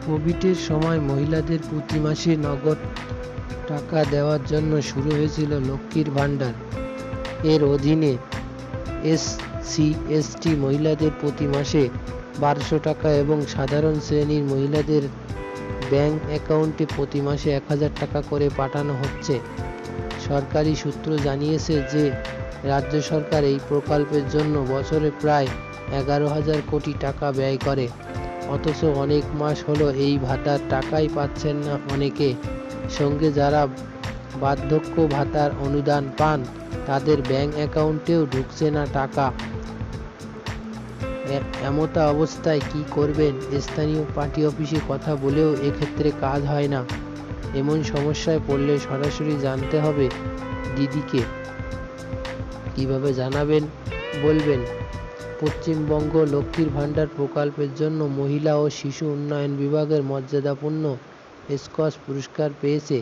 কোভিডের সময় মহিলাদের প্রতি মাসে নগদ টাকা দেওয়ার জন্য শুরু হয়েছিল লক্ষ্মীর ভাণ্ডার। এর অধীনে SC/ST মহিলাদের প্রতি মাসে 1200 টাকা এবং সাধারণ শ্রেণীর মহিলাদের ব্যাংক অ্যাকাউন্টে প্রতি মাসে 1000 টাকা করে পাঠানো হচ্ছে। সরকারি সূত্র জানিয়েছে যে রাজ্য সরকার এই প্রকল্পের জন্য বছরে প্রায় 11,000 কোটি টাকা ব্যয় করে। অথচ অনেক মাস হলো এই ভাতার টাকাই পাচ্ছেন না অনেকে। সঙ্গে যারা বার্ধক্য ভাতার অনুদান পান তাদের ব্যাংক অ্যাকাউন্টেও ঢুকছে না টাকা। এমতা অবস্থায় কি করবেন? স্থানীয় পার্টি অফিসে কথা বলেও এক্ষেত্রে কাজ হয় না। এমন সমস্যায় পড়লে সরাসরি জানতে হবে দিদিকে। কিভাবে জানাবেন বলবেন। পশ্চিমবঙ্গ লক্ষ্মীর ভাণ্ডার প্রকল্পের জন্য মহিলা ও শিশু উন্নয়ন বিভাগের মর্যাদাপূর্ণ স্কচ পুরস্কার পেয়েছে।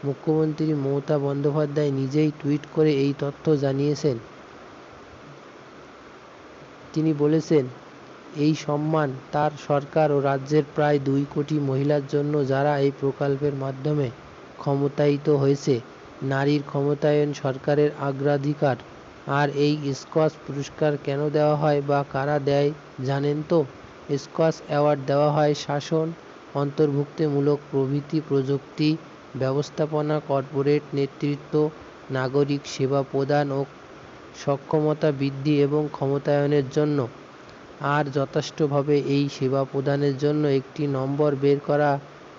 মুখ্যমন্ত্রী মমতা বন্দ্যোপাধ্যায় নিজেই টুইট করে এই তথ্য জানিয়েছেন। তিনি বলেছেন, এই সম্মান তার সরকার ও রাজ্যের প্রায় 2 কোটি মহিলার জন্য যারা এই প্রকল্পের মাধ্যমে ক্ষমতায়িত হয়েছে। নারীর ক্ষমতায়ন সরকারের অগ্রাধিকার। আর এই স্কচ পুরস্কার কেন দেওয়া হয় বা কারা দেয় জানেন তো? স্কচ অ্যাওয়ার্ড দেওয়া হয় শাসন, অন্তর্ভুক্তিমূলক প্রভৃতি, প্রযুক্তি, ব্যবস্থাপনা, কর্পোরেট নেতৃত্ব, নাগরিক সেবা প্রদান ও সক্ষমতা বৃদ্ধি এবং ক্ষমতায়নের জন্য। আর যথেষ্টভাবে এই সেবা প্রদানের জন্য একটি নম্বর বের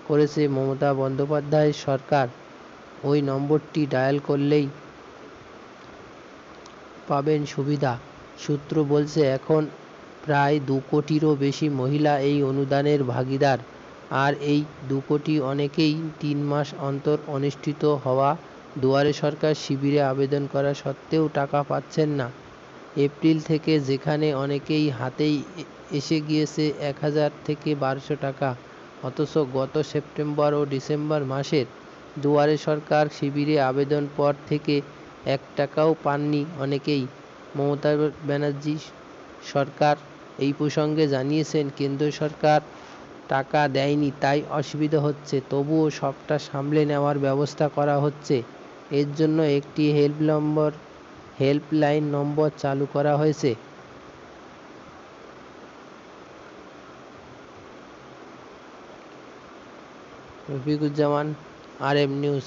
করেছে মমতা বন্দ্যোপাধ্যায়ের সরকার। ওই নম্বরটি ডায়াল করলেই পাবেন সুবিধা। সূত্র বলছে এখন প্রায় 2 কোটিরও বেশি মহিলা এই অনুদানের ভাগিদার। আর এই 2 কোটি অনেকেই 3 মাস অন্তর অনুষ্ঠিত হওয়া দুয়ারে সরকার শিবিরে আবেদন করা সত্ত্বেও টাকা পাচ্ছেন না। এপ্রিল থেকে যেখানে অনেকেই হাতেই এসে গিয়েছে 1000 থেকে 1200 টাকা, অথচ গত সেপ্টেম্বর ও ডিসেম্বর মাসের দুয়ারে সরকার শিবিরে আবেদন পর থেকে 1 টাকাও পাননি অনেকেই। মমতা ব্যানার্জি সরকার এই প্রসঙ্গে জানিয়েছেন, কেন্দ্র সরকার টাকা দেয়নি তাই অসুবিধা হচ্ছে, তবুও সবটা সামলে নেওয়ার ব্যবস্থা করা হচ্ছে। এর জন্য একটি হেল্পলাইন নম্বর চালু করা হয়েছে। Rafiquzzaman, RM news.